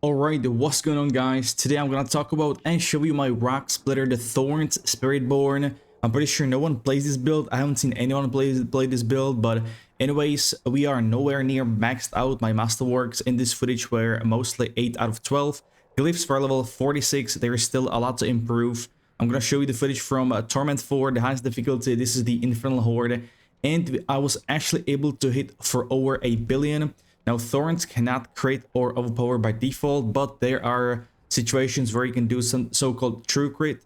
Alright, what's going on, guys? Today I'm gonna talk about and show you my rock splitter, the THORNS Spiritborn. I'm pretty sure no one plays this build. I haven't seen anyone play this build, but anyways, we are nowhere near maxed out my masterworks in this footage, where mostly 8 out of 12. Glyphs for level 46, there is still a lot to improve. I'm gonna show you the footage from Torment 4, the highest difficulty. This is the Infernal Horde, and I was actually able to hit for over 1 billion. Now, Thorns cannot crit or overpower by default, but there are situations where you can do some so-called true crit,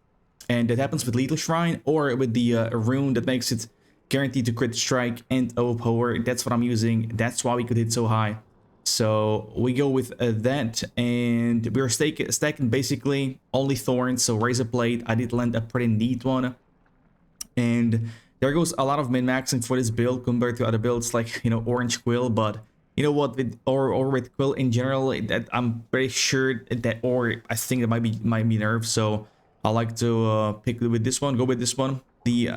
and that happens with Lethal Shrine or with the rune that makes it guaranteed to crit strike and overpower. That's what I'm using. That's why we could hit so high. So we go with that, and we're stacking basically only Thorns, so Razor Blade. I did land a pretty neat one, and there goes a lot of min-maxing for this build compared to other builds like, you know, Orange Quill, but you know what, with or with Quill in general, that I'm pretty sure that, or I think it might be nerfed. So I like to pick with this one, go with this one, the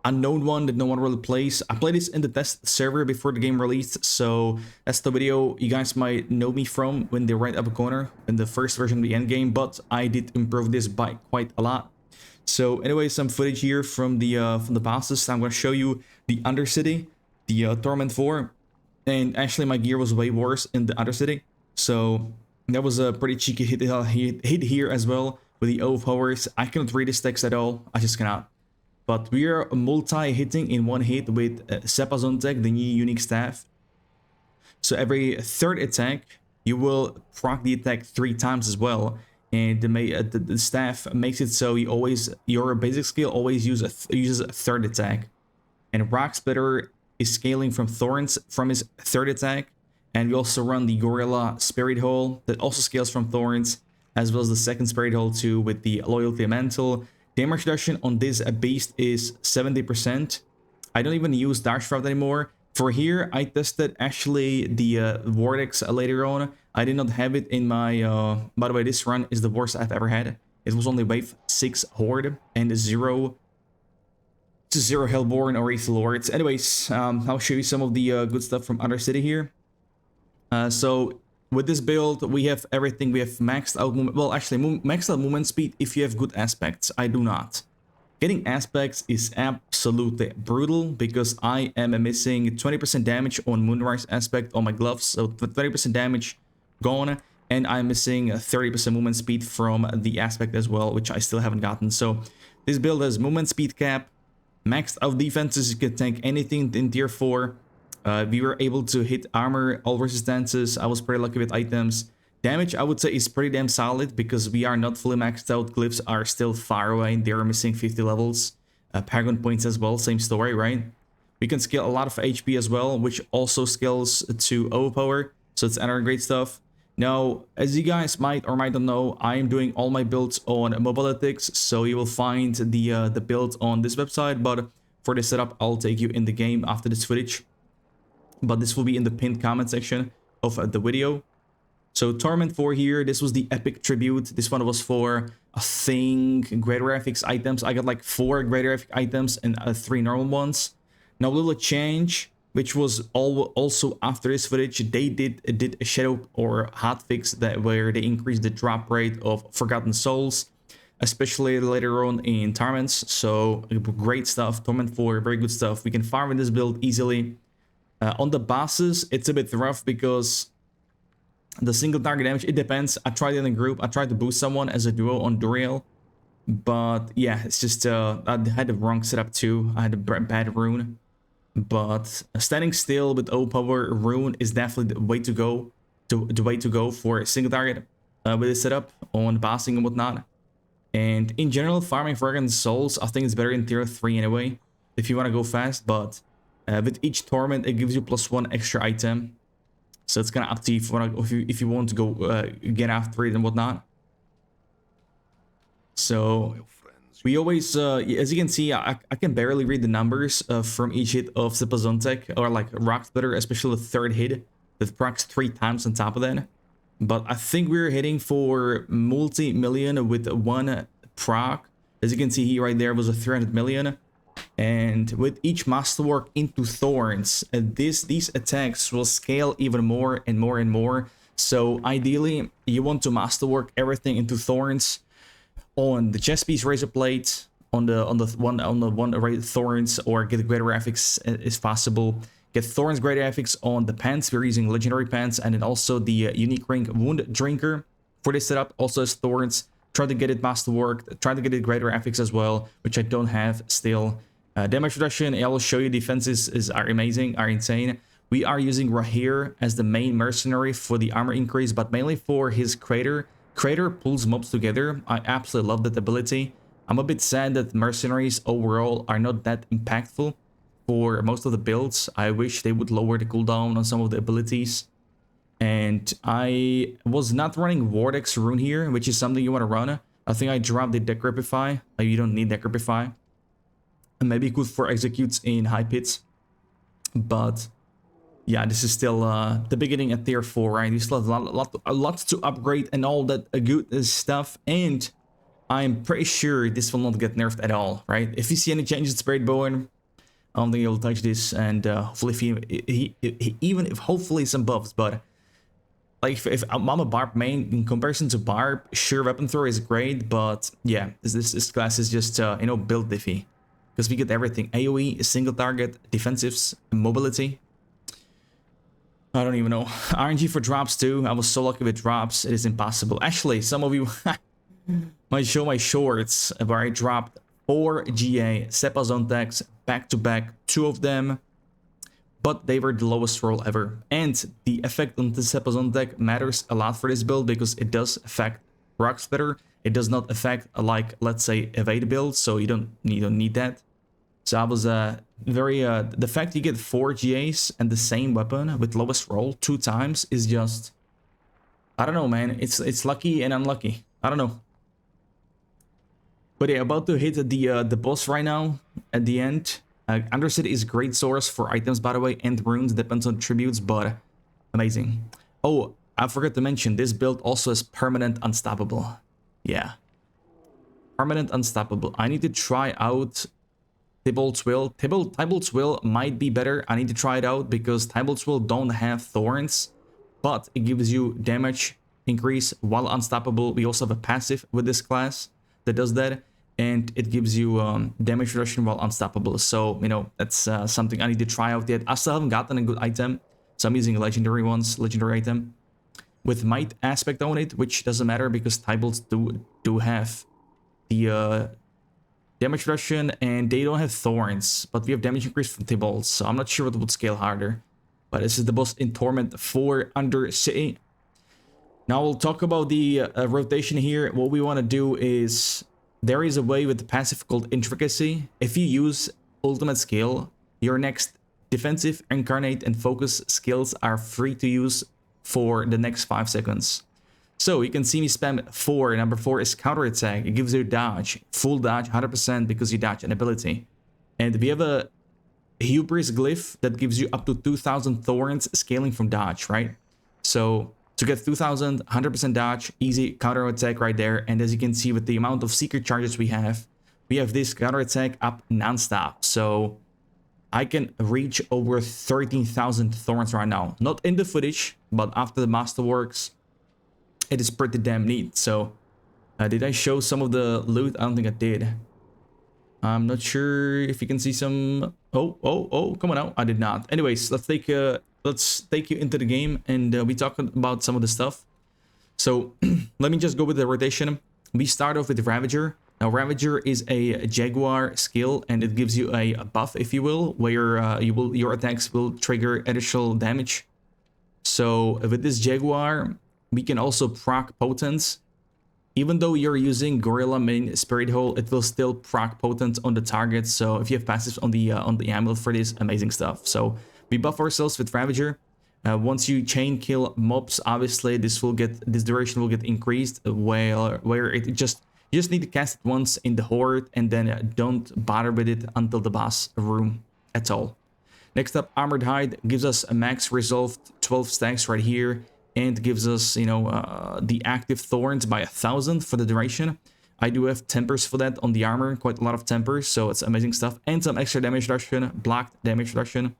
unknown one that no one really plays. I played this in the test server before the game released, so that's the video you guys might know me from when they're right up a corner in the first version of the end game. But I did improve this by quite a lot. So anyway, some footage here from the bosses. I'm gonna show you the Undercity, the Torment 4. And actually, my gear was way worse in the Undercity, so that was a pretty cheeky hit here as well with the overpowers. I cannot read his text at all. I just cannot. But we are multi-hitting in one hit with Sepazontek, the new unique staff. So every third attack, you will proc the attack 3 times as well. And the staff makes it so you always, your basic skill always uses a third attack. And Rock Splitter is scaling from Thorns from his third attack, and we also run the Gorilla Spirit Hole that also scales from Thorns, as well as the second Spirit Hole too with the Loyalty Mantle. Damage reduction on this beast is 70%. I don't even use Dash Shroud anymore. For here, I tested actually the Vortex later on. I did not have it in my... by the way, this run is the worst I've ever had. It was only wave 6 Horde and 0 Hellborn or Aether Lords. Anyways, I'll show you some of the good stuff from Undercity here. So with this build, we have everything. We have maxed out movement. Well, actually, maxed out movement speed if you have good aspects. I do not. Getting aspects is absolutely brutal because I am missing 20% damage on Moonrise aspect on my gloves. So 20% damage gone, and I'm missing 30% movement speed from the aspect as well, which I still haven't gotten. So this build has movement speed cap, maxed out defenses. You can tank anything in tier 4. We were able to hit armor, all resistances. I was pretty lucky with items. Damage, I would say, is pretty damn solid because we are not fully maxed out. Glyphs are still far away. They are missing 50 levels. Paragon points as well, same story, right? We can scale a lot of HP as well, which also scales to overpower. So it's another great stuff. Now, as you guys might or might not know, I am doing all my builds on Mobalytics, so you will find the build on this website, but for the setup, I'll take you in the game after this footage. But this will be in the pinned comment section of the video. So Torment 4 here, this was the epic tribute. This one was for, I think, greater graphics items. I got like 4 greater graphic items and 3 normal ones. Now, a little change, which was also after this footage, they did a shadow or hotfix that where they increased the drop rate of Forgotten Souls, especially later on in Torments. So great stuff. Torment 4, very good stuff. We can farm in this build easily. On the bosses, it's a bit rough because the single target damage, it depends. I tried it in a group. I tried to boost someone as a duo on Duriel, but yeah, it's just I had the wrong setup too. I had a bad rune. But standing still with overpower rune is definitely the way to go. The way to go for a single target with this setup on bossing and whatnot. And in general, farming Forgotten Souls, I think it's better in tier 3 anyway, if you want to go fast. But with each torment, it gives you +1 extra item. So it's kind of up to you if you want to go get after it and whatnot. So we always, as you can see, I can barely read the numbers from each hit of Sepazontek or like Rock Splitter, especially the third hit that procs 3 times on top of that. But I think we're hitting for multi-million with 1 proc. As you can see here, right there was a 300 million. And with each masterwork into Thorns, these attacks will scale even more and more and more. So ideally, you want to masterwork everything into Thorns on the chest piece razor plate, on the one array Thorns, or get greater graphics if possible. Get Thorns greater graphics on the pants. We're using legendary pants, and then also the unique ring wound drinker for this setup also as Thorns. Try to get it masterworked. Try to get it greater graphics as well, which I don't have still. Damage reduction, I will show you. Defenses are amazing, are insane. We are using Rahir as the main mercenary for the armor increase, but mainly for his crater. Crater pulls mobs together. I absolutely love that ability. I'm a bit sad that mercenaries overall are not that impactful for most of the builds. I wish they would lower the cooldown on some of the abilities. And I was not running Vortex Rune here, which is something you want to run. I think I dropped the Decrepify. You don't need Decrepify. And maybe good for executes in high pits. But yeah, this is still the beginning at tier 4, right? You still have a lot to upgrade and all that good stuff. And I'm pretty sure this will not get nerfed at all, right? If you see any changes to Spiritborn, I don't think he'll touch this. And hopefully, even if hopefully some buffs, but like if I'm a Barb main in comparison to Barb, sure, weapon throw is great, but yeah, this class is just you know, build diffy. Because we get everything. AoE, single target, defensives, mobility. I don't even know. RNG for drops too. I was so lucky with drops. It is impossible. Actually, some of you might show my shorts where I dropped 4 GA Sepa zone tags back to back, 2 of them. But they were the lowest roll ever. And the effect on the Sepa zone tag matters a lot for this build because it does affect Rock Splitter. It does not affect, like, let's say, evade build, so you don't need that. So I was very the fact you get 4 GAs and the same weapon with lowest roll 2 times is just, I don't know, man. It's lucky and unlucky. I don't know. But yeah, about to hit the boss right now at the end. Undercity is great source for items, by the way, and runes, depends on tributes, but amazing. Oh, I forgot to mention, this build also is permanent unstoppable. Yeah. Permanent unstoppable. I need to try out Tybalt's Will. Tybalt's Will might be better. I need to try it out because Tybalt's Will don't have Thorns, but it gives you damage increase while unstoppable. We also have a passive with this class that does that, and it gives you damage reduction while unstoppable. So, you know, that's something I need to try out yet. I still haven't gotten a good item, so I'm using legendary item with might aspect on it, which doesn't matter because Tybalts do have the damage reduction, and they don't have Thorns, but we have damage increase from Tybalts, so I'm not sure what would scale harder. But this is the boss in Torment for Undercity. Now we'll talk about the rotation here. What we want to do is, there is a way with the passive called Intricacy. If you use ultimate skill, your next defensive, incarnate, and focus skills are free to use for the next 5 seconds. So you can see me spam 4. Number 4 is counterattack. It gives you dodge, full dodge, 100% because you dodge an ability. And we have a hubris glyph that gives you up to 2,000 thorns scaling from dodge, right? So to get 2,000, 100% dodge, easy counterattack right there. And as you can see with the amount of secret charges we have this counterattack up non-stop. So I can reach over 13,000 thorns right now. Not in the footage, but after the masterworks, it is pretty damn neat. So did I show some of the loot? I don't think I did. I'm not sure if you can see some. Oh, come on out. I did not. Anyways, let's take you into the game, and we talk about some of the stuff. So let me just go with the rotation. We start off with Ravager. Now Ravager is a Jaguar skill, and it gives you a buff, if you will, where your attacks will trigger additional damage. So with this Jaguar, we can also proc Potence. Even though you're using Gorilla main Spirit Hole, it will still proc Potent on the target. So if you have passives on the amulet for this, amazing stuff. So we buff ourselves with Ravager. Once you chain kill mobs, obviously this duration will get increased. Where you just need to cast it once in the Horde, and then don't bother with it until the boss room at all. Next up, Armored Hide gives us a max resolved 12 stacks right here, and gives us, you know, the active thorns by 1,000 for the duration. I do have tempers for that on the armor, quite a lot of tempers, so it's amazing stuff. And some extra damage reduction, blocked damage reduction.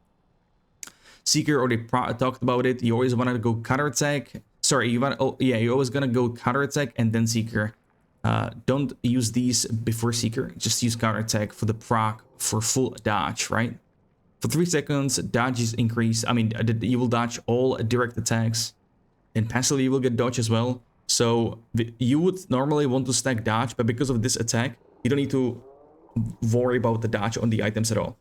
Seeker already talked about it. You always want to go counterattack. sorry, you want, oh yeah, you're always gonna go counterattack and then Seeker. Don't use these before Seeker, just use counterattack for the proc for full dodge, right? For 3 seconds, dodge is increased. I mean, you will dodge all direct attacks, and passively you will get dodge as well. So you would normally want to stack dodge, but because of this attack, you don't need to worry about the dodge on the items at all.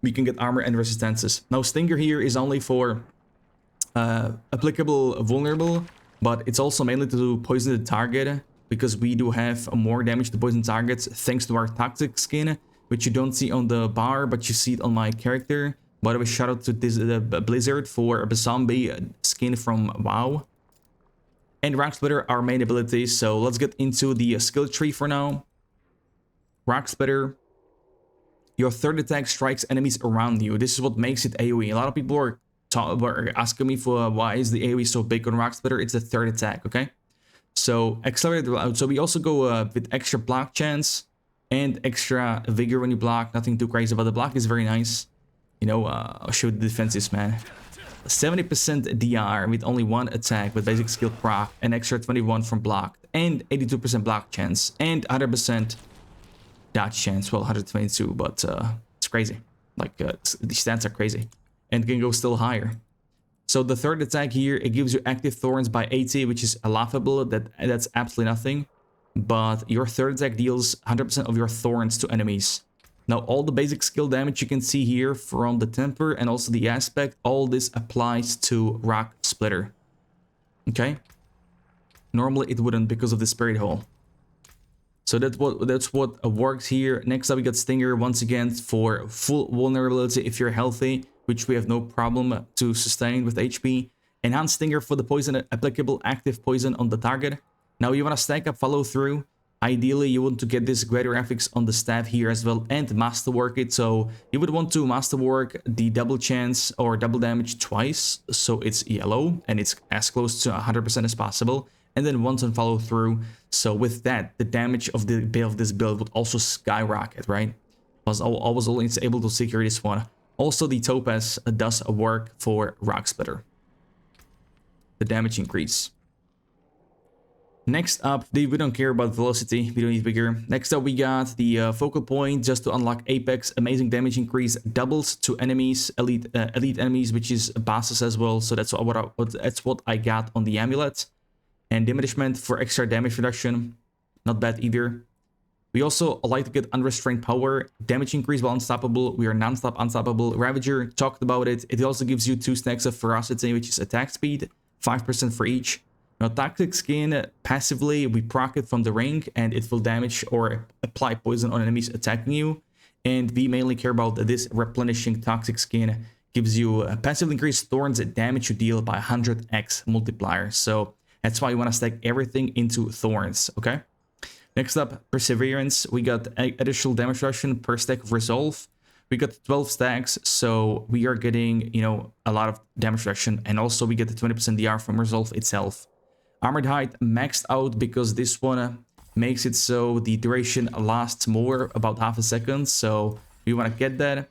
We can get armor and resistances. Now Stinger here is only for applicable vulnerable, but it's also mainly to poison the target, because we do have more damage to poison targets thanks to our toxic skin, which you don't see on the bar, but you see it on my character. By the way, shout out to this Blizzard for a zombie skin from WoW. And Rock Splitter, our main ability. So let's get into the skill tree for now. Rock Splitter. Your third attack strikes enemies around you. This is what makes it AoE. A lot of people were asking me for why is the AoE so big on Rock Splitter. It's the third attack, okay? So accelerated. So we also go with extra block chance and extra vigor when you block. Nothing too crazy about the block. Is very nice. You know, I'll show the defenses, man. 70% DR with only 1 attack with basic skill proc, and extra 21 from block, and 82% block chance, and 100% dodge chance. Well, 122, but it's crazy. Like these stats are crazy, and can go still higher. So the third attack here, it gives you active thorns by 80, which is laughable. That's absolutely nothing. But your third attack deals 100% of your thorns to enemies. Now all the basic skill damage you can see here from the temper and also the aspect, all this applies to Rock Splitter. Okay? Normally it wouldn't because of the Spirit Hole. So that's what works here. Next up we got Stinger once again for full vulnerability if you're healthy, which we have no problem to sustain with HP. Enhanced Stinger for the poison, applicable active poison on the target. Now you want to stack up follow through. Ideally, you want to get this greater graphics on the staff here as well and masterwork it. So you would want to masterwork the double chance or double damage twice, so it's yellow and it's as close to 100% as possible. And then once on follow through. So with that, the damage of this build would also skyrocket, right? I was only able to secure this one. Also, the Topaz does work for Rock Splitter. The damage increase. Next up, we don't care about velocity, we don't need vigor. Next up, we got the focal point just to unlock Apex. Amazing damage increase, doubles to enemies, elite enemies, which is bosses as well. So that's what I got on the amulet. And diminishment for extra damage reduction, not bad either. We also like to get unrestrained power, damage increase while unstoppable. We are non-stop unstoppable. Ravager, talked about it. It also gives you 2 stacks of ferocity, which is attack speed, 5% for each. Now, Toxic Skin, passively, we proc it from the ring, and it will damage or apply poison on enemies attacking you. And we mainly care about this replenishing Toxic Skin. Gives you a passive increased thorns damage you deal by 100x multiplier. So that's why you want to stack everything into thorns, okay? Next up, Perseverance. We got additional damage reduction per stack of Resolve. We got 12 stacks, so we are getting, you know, a lot of damage reduction. And also we get the 20% DR from Resolve itself. Armored Height maxed out because this one makes it so the duration lasts more, about half a second. So we want to get that.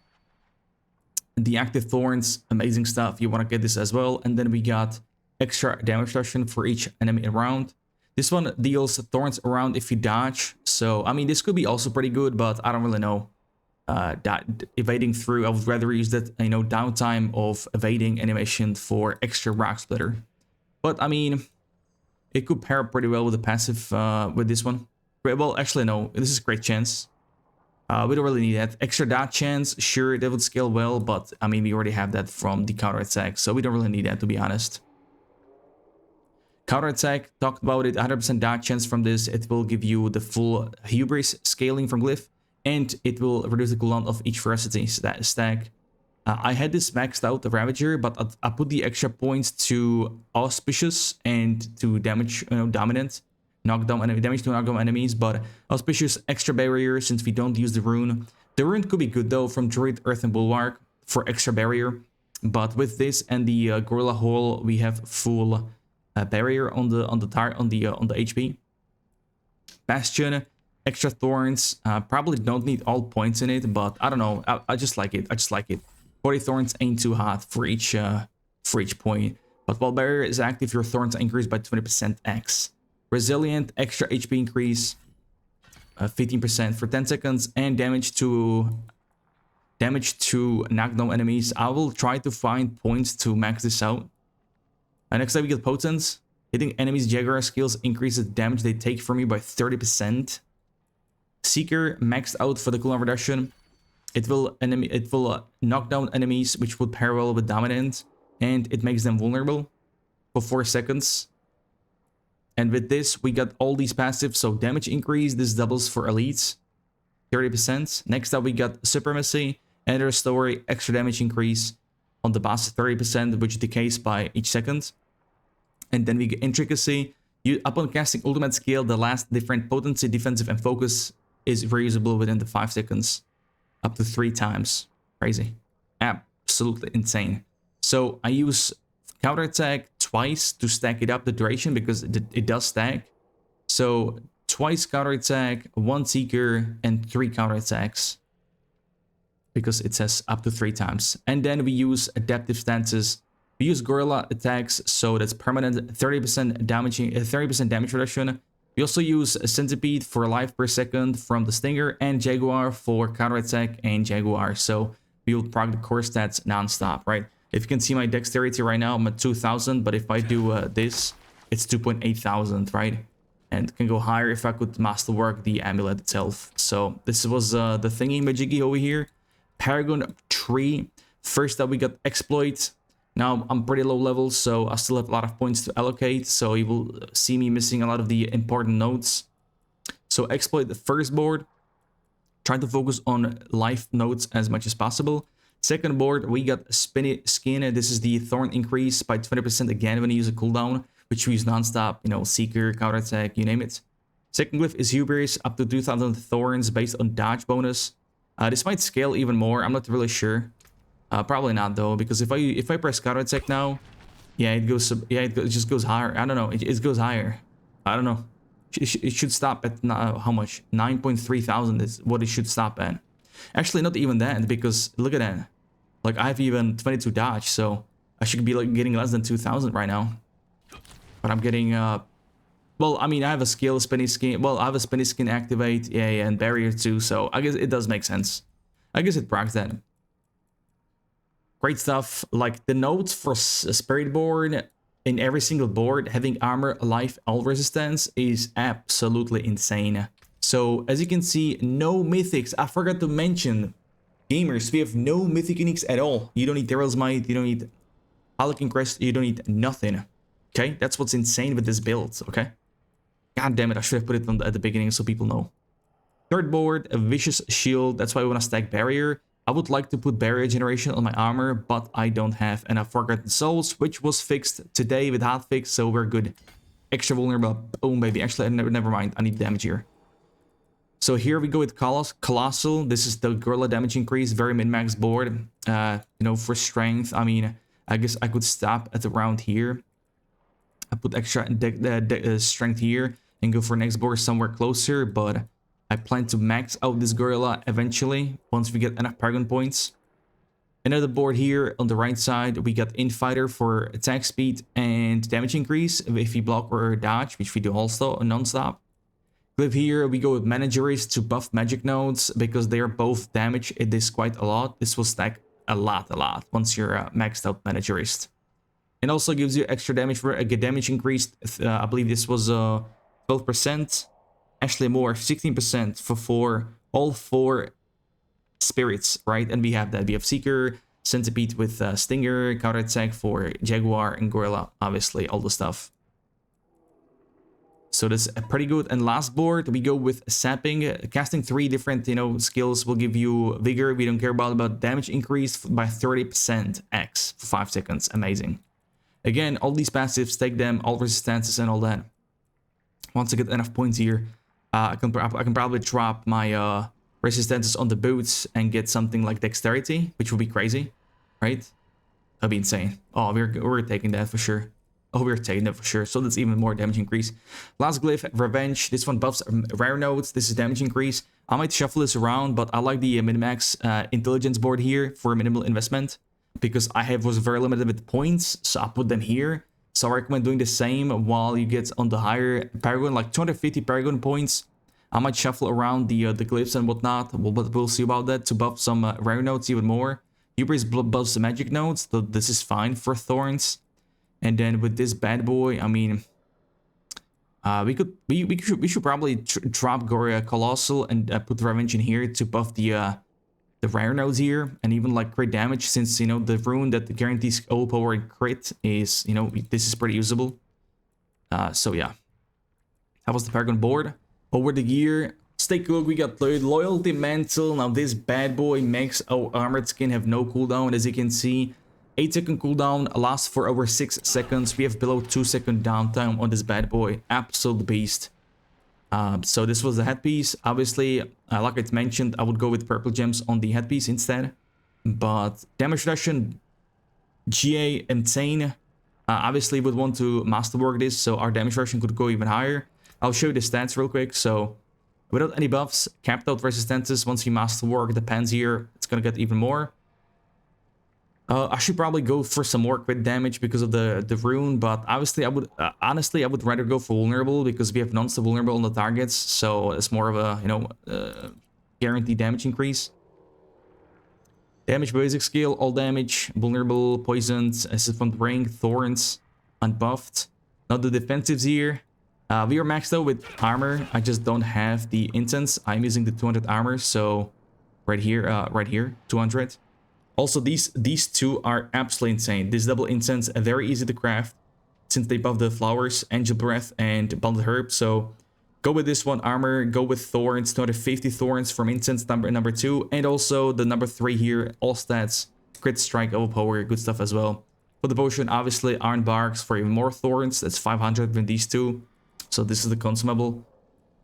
The active thorns, amazing stuff. You want to get this as well. And then we got extra damage reduction for each enemy around. This one deals thorns around if you dodge. So, I mean, this could be also pretty good, but I don't really know. Evading through, I would rather use that, you know, downtime of evading animation for extra Rock Splitter. But, I mean, it could pair up pretty well with the passive with this one. Well, actually, no, this is great chance. We don't really need that. Extra dodge chance, sure, that would scale well, but, I mean, we already have that from the counter attack, so we don't really need that, to be honest. Counterattack, talked about it, 100% dodge chance from this. It will give you the full Hubris scaling from Glyph, and it will reduce the cooldown of each ferocity stack. I had this maxed out, the Ravager, but I put the extra points to Auspicious and to damage, you know, Dominant, knockdown enemy, damage to knockdown enemies, but Auspicious extra barrier since we don't use the rune. The rune could be good though from Druid, Earth, and Bulwark for extra barrier, but with this and the Gorilla Hole, we have full barrier on the HP. Bastion, extra thorns. Probably don't need all points in it, but I don't know. I just like it. 40 thorns ain't too hot for each point. But while barrier is active, your thorns are increased by 20% X. Resilient, extra HP increase, 15% for 10 seconds, and damage to knock down enemies. I will try to find points to max this out. And next time we get Potent. Hitting enemies' Jaguar skills increases the damage they take from you by 30%. Seeker maxed out for the cooldown reduction. It will knock down enemies which would parallel with Dominant, and it makes them vulnerable for 4 seconds. And with this, we got all these passives. So damage increase, this doubles for elites, 30%. Next up, we got Supremacy and Restore, extra damage increase on the boss, 30%, which decays by each second. And then we get Intricacy. Upon casting ultimate skill, the last different potency, defensive, and focus is reusable within the 5 seconds, up to 3 times. Crazy. Absolutely insane. So I use counterattack twice to stack it up the duration because it does stack. So twice counterattack, 1 seeker, and 3 counterattacks, because it says up to 3 times. And then we use adaptive stances. We use gorilla attacks, so that's permanent 30% damage reduction. We also use a centipede for life per second from the stinger, and jaguar for counterattack and jaguar. So we will proc the core stats non-stop, right? If you can see my dexterity right now, I'm at 2000, but if I do this, it's 2,800, right? And can go higher if I could masterwork the amulet itself. So this was the thingy majiggy over here. Paragon 3. First up, we got exploit. Now I'm pretty low level, so I still have a lot of points to allocate. So you will see me missing a lot of the important nodes. So exploit the first board. Try to focus on life nodes as much as possible. Second board, we got Spinny Skin. This is the thorn increase by 20% again when you use a cooldown, which we use non-stop, you know, seeker, counterattack, you name it. Second glyph is Hubris, up to 2000 thorns based on dodge bonus. This might scale even more, I'm not really sure. Probably not though, because if I press counterattack now, yeah, it just goes higher. I don't know, it goes higher. I don't know. It should stop at how much? 9,300 is what it should stop at. Actually, not even that, because look at that. Like I have even 22 dodge, so I should be like getting less than 2,000 right now. But I'm getting well, I mean, I have a skill, Spinny Skin. Well, I have a Spinny Skin activate, yeah, and barrier too, so I guess it does make sense. I guess it procs that. Great stuff. Like the nodes for Spiritborn in every single board, having armor, life, all resistance is absolutely insane. So as you can see, no mythics. I forgot to mention, gamers, we have no mythic uniques at all. You don't need Daryl's Might, you don't need Harlequin Crest, you don't need nothing. Okay, that's what's insane with this build, okay? God damn it, I should have put it at the beginning so people know. Third board, a Vicious Shield. That's why we want to stack Barrier. I would like to put Barrier Generation on my armor, but I don't have enough Forgotten Souls, which was fixed today with hotfix, so we're good. Extra vulnerable. Boom, baby. Actually, never mind. I need damage here. So here we go with Colossal. This is the gorilla damage increase, very min-max board. You know, for strength, I mean, I guess I could stop at around here. I put extra strength here and go for next board somewhere closer, but I plan to max out this gorilla eventually once we get enough Paragon points. Another board here on the right side, we got Infighter for attack speed and damage increase if we block or dodge, which we do also non-stop. Glyph here, we go with Managerist to buff magic nodes because they are both damage. It is quite a lot. This will stack a lot once you're maxed out Managerist. And also gives you extra damage for a damage increased. I believe this was 12%. Actually more, 16% for all 4 spirits, right? And we have that. We have Seeker, Centipede with Stinger, Counterattack for Jaguar and Gorilla, obviously, all the stuff. So that's pretty good. And last board, we go with Sapping. Casting 3 different, you know, skills will give you Vigor. We don't care about damage increase by 30% X for 5 seconds. Amazing. Again, all these passives, take them, all resistances and all that. Once I get enough points here, I can probably drop my resistances on the boots and get something like Dexterity, which would be crazy, right? That'd be insane. Oh, we're taking that for sure. Oh, we're taking that for sure. So that's even more damage increase. Last glyph, Revenge. This one buffs rare nodes. This is damage increase. I might shuffle this around, but I like the min-max intelligence board here for minimal investment. because was very limited with points, so I put them here. So I recommend doing the same while you get on the higher Paragon, like 250 Paragon points. I might shuffle around the glyphs and whatnot, but we'll see about that, to buff some rare nodes even more. Hubris buffs the magic nodes, so this is fine for Thorns. And then with this bad boy, I mean, we should probably drop Goria Colossal and put Revenge in here to buff the rare nodes here, and even like crit damage, since, you know, the rune that guarantees overpower and crit is, you know, this is pretty usable. So yeah, that was the Paragon board. Over the gear, stay cool. We got the Loyalty Mantle. Now this bad boy makes our armored skin have no cooldown, as you can see. 8-second cooldown, lasts for over 6 seconds. We have below 2-second downtime on this bad boy. Absolute beast. So this was the headpiece. Obviously, like I mentioned, I would go with purple gems on the headpiece instead. But damage reduction, GA, insane. Obviously, would want to masterwork this, so our damage reduction could go even higher. I'll show you the stats real quick. So without any buffs, capped out resistances, once you masterwork the pans here, it's gonna get even more. I should probably go for some more crit damage because of the rune, but obviously I would honestly I would rather go for vulnerable, because we have non-stop vulnerable on the targets, so it's more of a, you know, guaranteed damage increase. Damage basic skill, all damage, vulnerable, poisoned, assist from the ring, thorns, unbuffed. Now the defensives here, we are maxed out with armor. I just don't have the incense. I'm using the 200 armor, so right here, 200. Also, these two are absolutely insane. This double incense, very easy to craft, since they buff the flowers, angel breath, and bundled herb. So go with this one, armor. Go with thorns, 250 thorns from incense number 2, and also the number 3 here, all stats, crit strike, overpower, good stuff as well. For the potion, obviously iron barks for even more thorns. That's 500 with these two. So this is the consumable.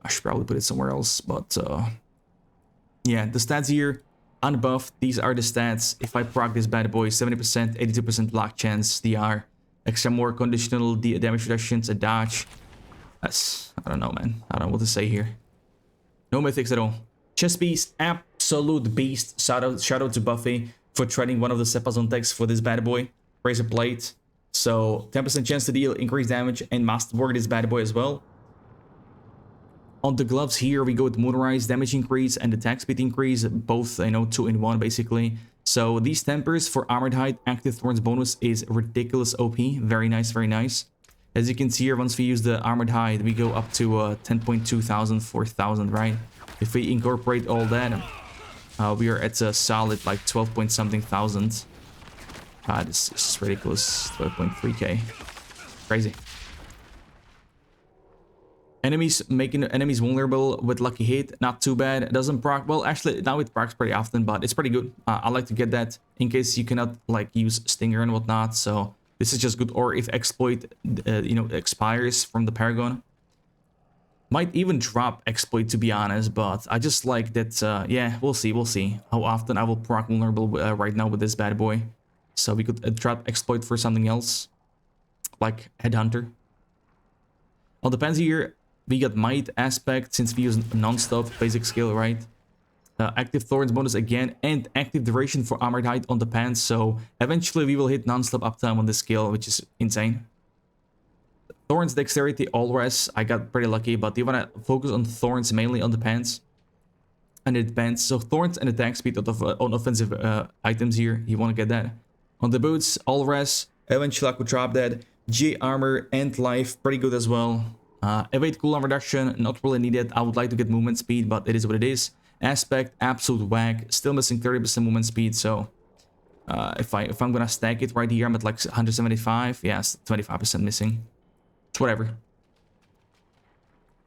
I should probably put it somewhere else, but yeah, the stats here. Unbuffed, these are the stats. If I proc this bad boy, 70%, 82% lock chance, DR. Extra more conditional damage reductions, a dodge. That's, I don't know, man. I don't know what to say here. No mythics at all. Chest beast, absolute beast. Shout out to Buffy for trading one of the Sepazon decks for this bad boy. Razor Blade. So 10% chance to deal increased damage and masterwork this bad boy as well. On the gloves here, we go with Moonrise, damage increase and attack speed increase, both, you know, 2 in 1 basically. So these tempers for Armored Hide, Active Thorns bonus is ridiculous OP. Very nice, very nice. As you can see here, once we use the Armored Hide, we go up to 10.2 thousand, 4,000, right? If we incorporate all that, we are at a solid like 12 point something thousand. This is ridiculous. 12.3k. Crazy. Enemies, making enemies vulnerable with lucky hit, not too bad. It doesn't proc, well, actually now it procs pretty often, but it's pretty good. I like to get that in case you cannot like use stinger and whatnot, so this is just good. Or if exploit you know, expires from the Paragon, might even drop exploit, to be honest, but I just like that. Yeah, we'll see how often I will proc vulnerable right now with this bad boy. So we could drop exploit for something else like Headhunter. On the pans here, we got Might Aspect, since we use non-stop basic skill, right? Active Thorns bonus again, and active duration for Armored Hide on the pants, so eventually we will hit non-stop uptime on this skill, which is insane. Thorns Dexterity, all res, I got pretty lucky, but you wanna focus on Thorns mainly on the pants. And it depends, so Thorns and attack speed on offensive items here, you wanna get that. On the boots, all res, eventually I could drop that. G armor and life, pretty good as well. Evade cooldown reduction, not really needed. I would like to get movement speed, but it is what it is. Aspect, absolute whack. Still missing 30% movement speed, so if I'm gonna stack it right here, I'm at like 175. Yes, 25% missing. It's whatever.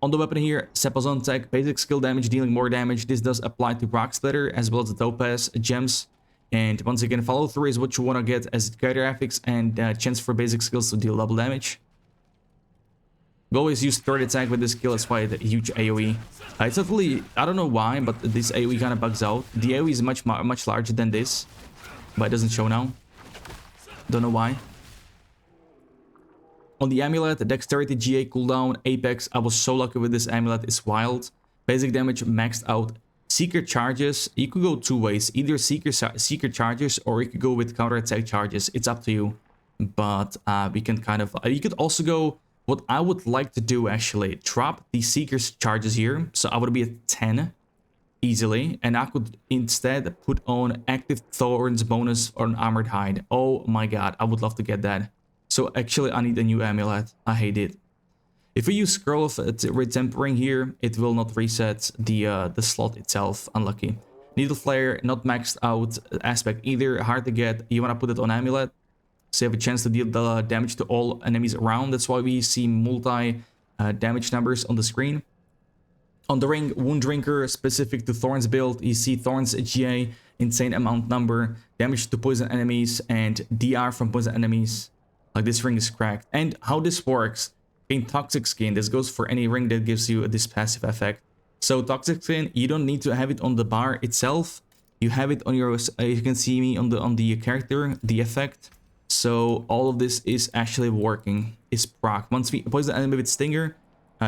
On the weapon here, Sepazon tech, basic skill damage, dealing more damage. This does apply to Rock Splitter as well as the Topaz gems. And once again, follow through is what you want to get as graphics and chance for basic skills to deal double damage. We always use third attack with this skill, it's quite a huge AoE. It's totally, I don't know why, but this AoE kind of bugs out. The AoE is much larger than this, but it doesn't show now. Don't know why. On the amulet, the Dexterity, GA, cooldown, Apex. I was so lucky with this amulet, it's wild. Basic damage maxed out Secret charges, you could go two ways. Either secret charges, or you could go with counterattack charges. It's up to you. But we can kind of... you could also go... What I would like to do, actually, drop the secret charges here. So I would be at 10 easily. And I could instead put on active thorns bonus on armored hide. Oh my god, I would love to get that. So actually, I need a new amulet. I hate it. If we use Scroll of Retempering here, it will not reset the slot itself. Unlucky. Needle Flare, not maxed out aspect either. Hard to get. You want to put it on amulet, so you have a chance to deal the damage to all enemies around. That's why we see multi damage numbers on the screen. On the ring, Wound Drinker, specific to Thorns build, you see Thorns GA, insane amount number, damage to poison enemies, and DR from poison enemies. Like, this ring is cracked. And how this works, in Toxic Skin, this goes for any ring that gives you this passive effect. So Toxic Skin, you don't need to have it on the bar itself. You have it on your, you can see me on the character, the effect. So all of this is actually working, is proc. Once we poison the enemy with Stinger,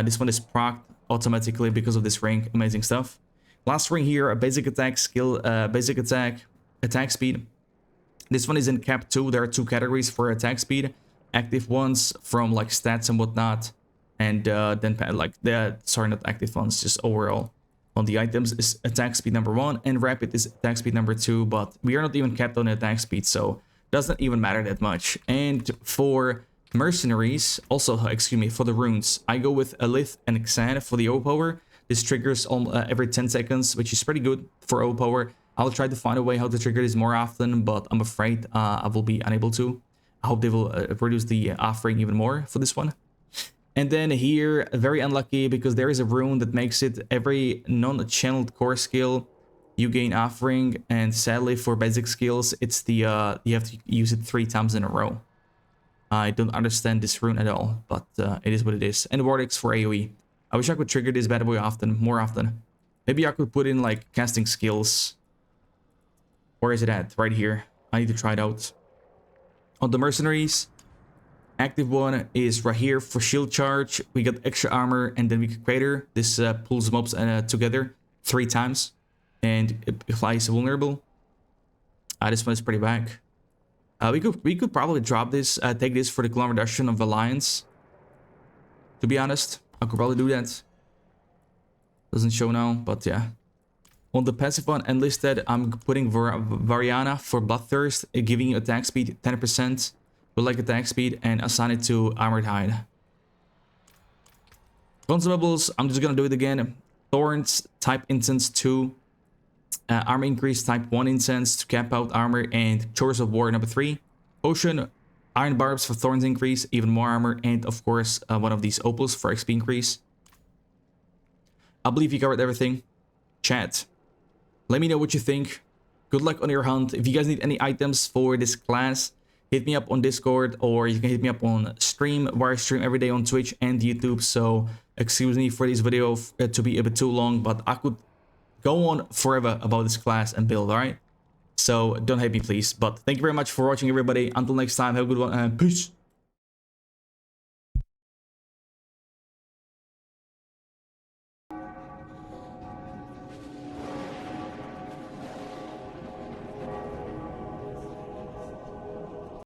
this one is proc automatically because of this ring. Amazing stuff. Last ring here, a basic attack skill, basic attack speed. This one is in cap 2. There are two categories for attack speed. Active ones from like stats and whatnot. And then like sorry, not active ones, just overall. On the items is attack speed number 1 and rapid is attack speed number 2. But we are not even capped on attack speed, so doesn't even matter that much. And for Mercenaries, also, excuse me, for the runes, I go with Alith and Xan for the overpower. This triggers every 10 seconds, which is pretty good for overpower. I'll try to find a way how to trigger this more often, but I'm afraid I will be unable to. I hope they will reduce the offering even more for this one. And then here, very unlucky, because there is a rune that makes it every non-channeled core skill you gain offering, and sadly for basic skills, it's the you have to use it 3 times in a row. I don't understand this rune at all, but it is what it is. And Vortex for AoE. I wish I could trigger this bad boy more often. Maybe I could put in like casting skills. Where is it at? Right here. I need to try it out. On the Mercenaries, active one is right here for shield charge. We got extra armor, and then we can crater. This pulls mobs together 3 times, and it applies vulnerable. This one is pretty back. We could probably drop this, take this for the clone reduction of Alliance. To be honest, I could probably do that. Doesn't show now, but yeah. On the passive one, enlisted, I'm putting Variana for Bloodthirst, giving you attack speed 10%, but like attack speed, and assign it to Armored Hide. Consumables, I'm just gonna do it again. Thorns, type incense 2. Armor increase type 1 incense to cap out armor, and Chores of War number 3. Potion, Iron Barbs for Thorns increase, even more armor, and of course one of these Opals for XP increase. I believe you covered everything. Chat, let me know what you think. Good luck on your hunt. If you guys need any items for this class, hit me up on Discord, or you can hit me up on stream, where I stream every day on Twitch and YouTube. So excuse me for this video to be a bit too long, but I could go on forever about this class and build, alright? So don't hate me, please. But thank you very much for watching, everybody. Until next time, have a good one, and peace.